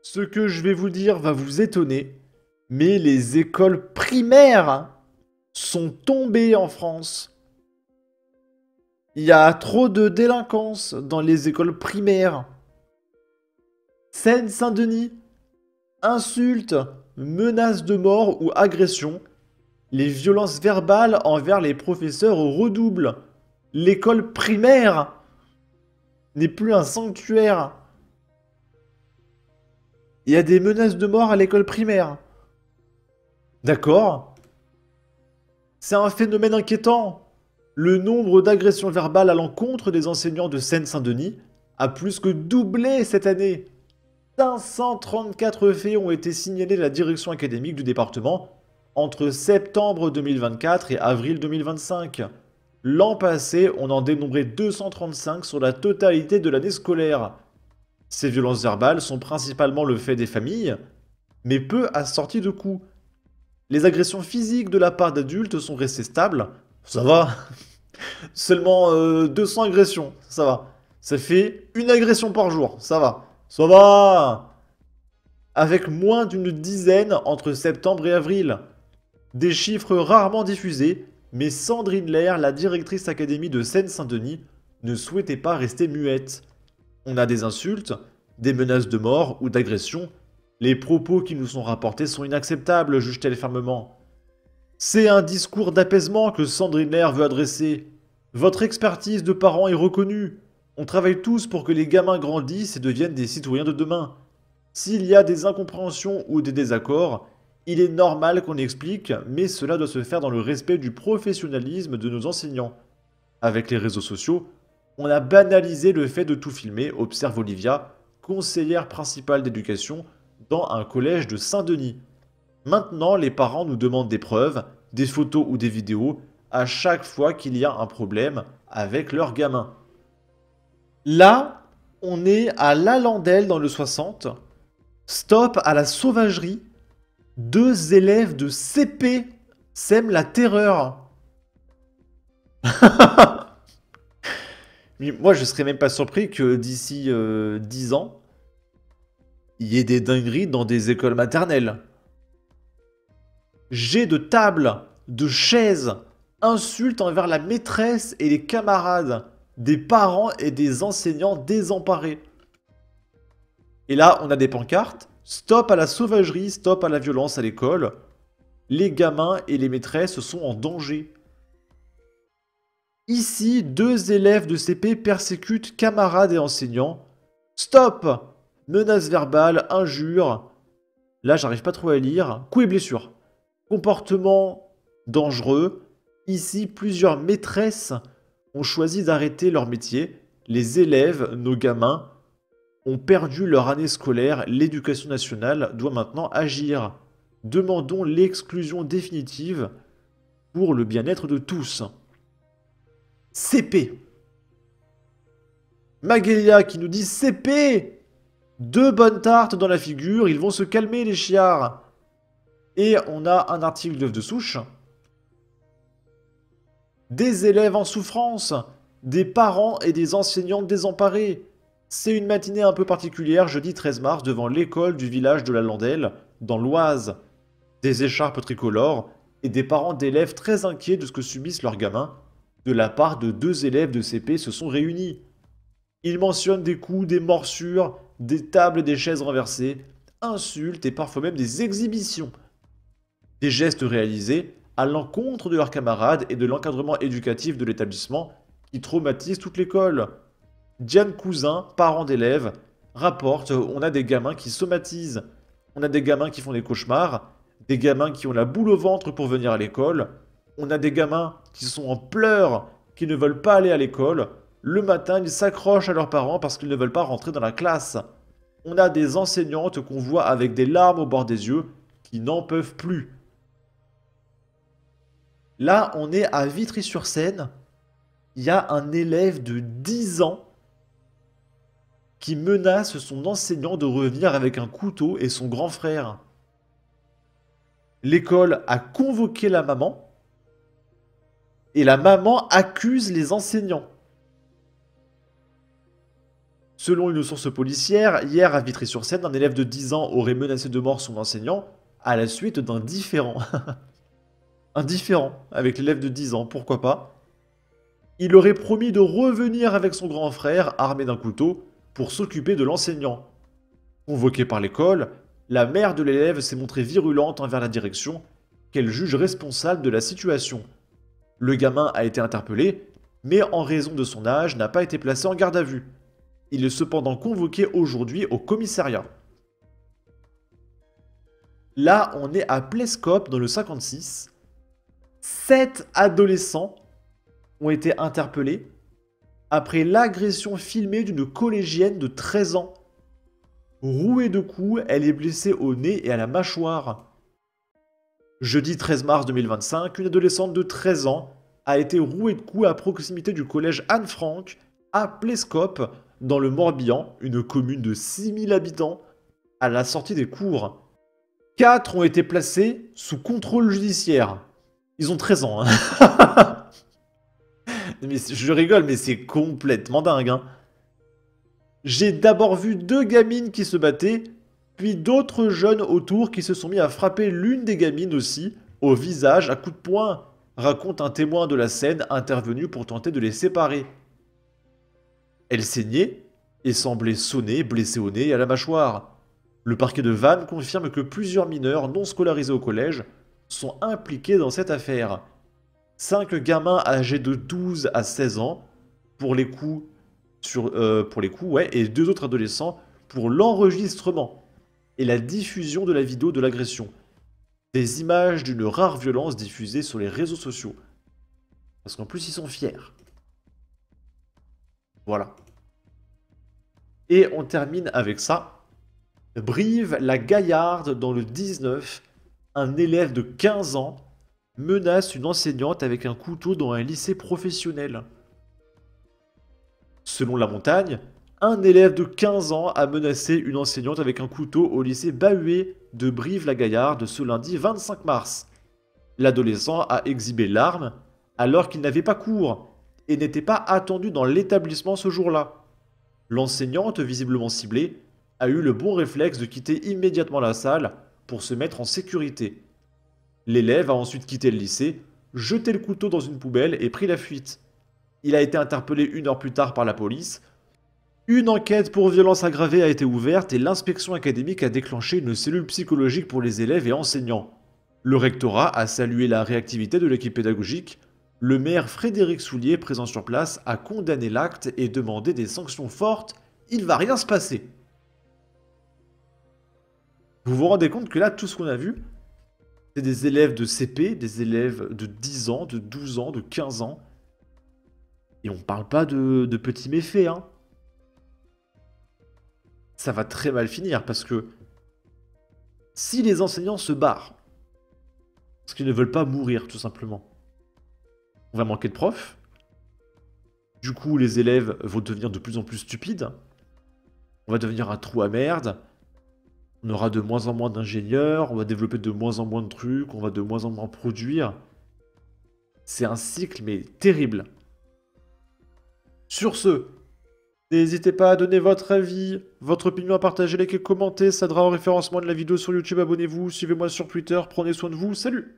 Ce que je vais vous dire va vous étonner, mais les écoles primaires sont tombées en France. Il y a trop de délinquance dans les écoles primaires. Seine-Saint-Denis, insultes, menaces de mort ou agressions. Les violences verbales envers les professeurs redoublent. L'école primaire n'est plus un sanctuaire. Il y a des menaces de mort à l'école primaire. D'accord. C'est un phénomène inquiétant. Le nombre d'agressions verbales à l'encontre des enseignants de Seine-Saint-Denis a plus que doublé cette année. 534 faits ont été signalés à la direction académique du département entre septembre 2024 et avril 2025. L'an passé, on en dénombrait 235 sur la totalité de l'année scolaire. Ces violences verbales sont principalement le fait des familles, mais peu assorties de coups. Les agressions physiques de la part d'adultes sont restées stables. Ça va. Seulement 200 agressions, ça va. Ça fait une agression par jour, ça va. Ça va. Avec moins d'une dizaine entre septembre et avril. Des chiffres rarement diffusés, mais Sandrine Lair, la directrice académie de Seine-Saint-Denis, ne souhaitait pas rester muette. On a des insultes, des menaces de mort ou d'agression. Les propos qui nous sont rapportés sont inacceptables, juge-t-elle fermement. C'est un discours d'apaisement que Sandrine Lair veut adresser. Votre expertise de parents est reconnue. On travaille tous pour que les gamins grandissent et deviennent des citoyens de demain. S'il y a des incompréhensions ou des désaccords, il est normal qu'on explique, mais cela doit se faire dans le respect du professionnalisme de nos enseignants. Avec les réseaux sociaux, on a banalisé le fait de tout filmer, observe Olivia, conseillère principale d'éducation dans un collège de Saint-Denis. Maintenant, les parents nous demandent des preuves, des photos ou des vidéos à chaque fois qu'il y a un problème avec leur gamin. Là, on est à Lalandelle dans le 60. Stop à la sauvagerie. 2 élèves de CP sèment la terreur. Mais moi, je serais même pas surpris que d'ici 10 ans, il y ait des dingueries dans des écoles maternelles. Jets de table, de chaises, insultes envers la maîtresse et les camarades, des parents et des enseignants désemparés. Et là, on a des pancartes. Stop à la sauvagerie, stop à la violence à l'école. Les gamins et les maîtresses sont en danger. Ici, 2 élèves de CP persécutent camarades et enseignants. Stop! Menaces verbales, injures. Là, j'arrive pas trop à lire. Coups et blessures. Comportement dangereux. Ici, plusieurs maîtresses ont choisi d'arrêter leur métier. Les élèves, nos gamins, ont perdu leur année scolaire. L'éducation nationale doit maintenant agir. Demandons l'exclusion définitive pour le bien-être de tous. CP. Magelia qui nous dit CP. 2 bonnes tartes dans la figure, ils vont se calmer les chiards. Et on a un article d'œuf de souche. Des élèves en souffrance, des parents et des enseignants désemparés. C'est une matinée un peu particulière, jeudi 13 mars, devant l'école du village de la Landelle, dans l'Oise. Des écharpes tricolores et des parents d'élèves très inquiets de ce que subissent leurs gamins, de la part de 2 élèves de CP se sont réunis. Ils mentionnent des coups, des morsures, des tables et des chaises renversées, insultes et parfois même des exhibitions. Des gestes réalisés à l'encontre de leurs camarades et de l'encadrement éducatif de l'établissement qui traumatisent toute l'école. Diane Cousin, parent d'élèves, rapporte on a des gamins qui somatisent, on a des gamins qui font des cauchemars, des gamins qui ont la boule au ventre pour venir à l'école, on a des gamins qui sont en pleurs, qui ne veulent pas aller à l'école. Le matin, ils s'accrochent à leurs parents parce qu'ils ne veulent pas rentrer dans la classe. On a des enseignantes qu'on voit avec des larmes au bord des yeux qui n'en peuvent plus. Là, on est à Vitry-sur-Seine. Il y a un élève de 10 ans qui menace son enseignant de revenir avec un couteau et son grand frère. L'école a convoqué la maman et la maman accuse les enseignants. Selon une source policière, hier à Vitry-sur-Seine, un élève de 10 ans aurait menacé de mort son enseignant à la suite d'un différend. Un différend avec l'élève de 10 ans, pourquoi pas. Il aurait promis de revenir avec son grand frère, armé d'un couteau, pour s'occuper de l'enseignant. Convoquée par l'école, la mère de l'élève s'est montrée virulente envers la direction, qu'elle juge responsable de la situation. Le gamin a été interpellé, mais en raison de son âge, n'a pas été placé en garde à vue. Il est cependant convoqué aujourd'hui au commissariat. Là, on est à Plescope, dans le 56. 7 adolescents ont été interpellés après l'agression filmée d'une collégienne de 13 ans. Rouée de coups, elle est blessée au nez et à la mâchoire. Jeudi 13 mars 2025, une adolescente de 13 ans a été rouée de coups à proximité du collège Anne-Franck à Plescope, dans le Morbihan, une commune de 6000 habitants, à la sortie des cours. 4 ont été placés sous contrôle judiciaire. Ils ont 13 ans. Hein. Mais je rigole, mais c'est complètement dingue. Hein. J'ai d'abord vu 2 gamines qui se battaient, puis d'autres jeunes autour qui se sont mis à frapper l'une des gamines aussi, au visage à coups de poing, raconte un témoin de la scène intervenu pour tenter de les séparer. Elle saignait et semblait sonner, blessée au nez et à la mâchoire. Le parquet de Vannes confirme que plusieurs mineurs non scolarisés au collège sont impliqués dans cette affaire. 5 gamins âgés de 12 à 16 ans pour les coups, et 2 autres adolescents pour l'enregistrement et la diffusion de la vidéo de l'agression. Des images d'une rare violence diffusées sur les réseaux sociaux. Parce qu'en plus, ils sont fiers. Voilà. Et on termine avec ça. Brive-la-Gaillarde, dans le 19, un élève de 15 ans menace une enseignante avec un couteau dans un lycée professionnel. Selon La Montagne, un élève de 15 ans a menacé une enseignante avec un couteau au lycée Bahuet de Brive-la-Gaillarde ce lundi 25 mars. L'adolescent a exhibé l'arme alors qu'il n'avait pas cours et n'était pas attendu dans l'établissement ce jour-là. L'enseignante, visiblement ciblée, a eu le bon réflexe de quitter immédiatement la salle pour se mettre en sécurité. L'élève a ensuite quitté le lycée, jeté le couteau dans une poubelle et pris la fuite. Il a été interpellé 1 heure plus tard par la police. Une enquête pour violence aggravée a été ouverte et l'inspection académique a déclenché une cellule psychologique pour les élèves et enseignants. Le rectorat a salué la réactivité de l'équipe pédagogique. Le maire Frédéric Soulier, présent sur place, a condamné l'acte et demandé des sanctions fortes. Il va rien se passer. Vous vous rendez compte que là, tout ce qu'on a vu, c'est des élèves de CP, des élèves de 10 ans, de 12 ans, de 15 ans. Et on parle pas de petits méfaits, hein. Ça va très mal finir parce que si les enseignants se barrent, parce qu'ils ne veulent pas mourir tout simplement, on va manquer de profs. Du coup, les élèves vont devenir de plus en plus stupides. On va devenir un trou à merde. On aura de moins en moins d'ingénieurs. On va développer de moins en moins de trucs. On va de moins en moins produire. C'est un cycle, mais terrible. Sur ce, n'hésitez pas à donner votre avis, votre opinion, à partager, liker, commenter. Ça aidera au référencement de la vidéo sur YouTube. Abonnez-vous, suivez-moi sur Twitter. Prenez soin de vous. Salut!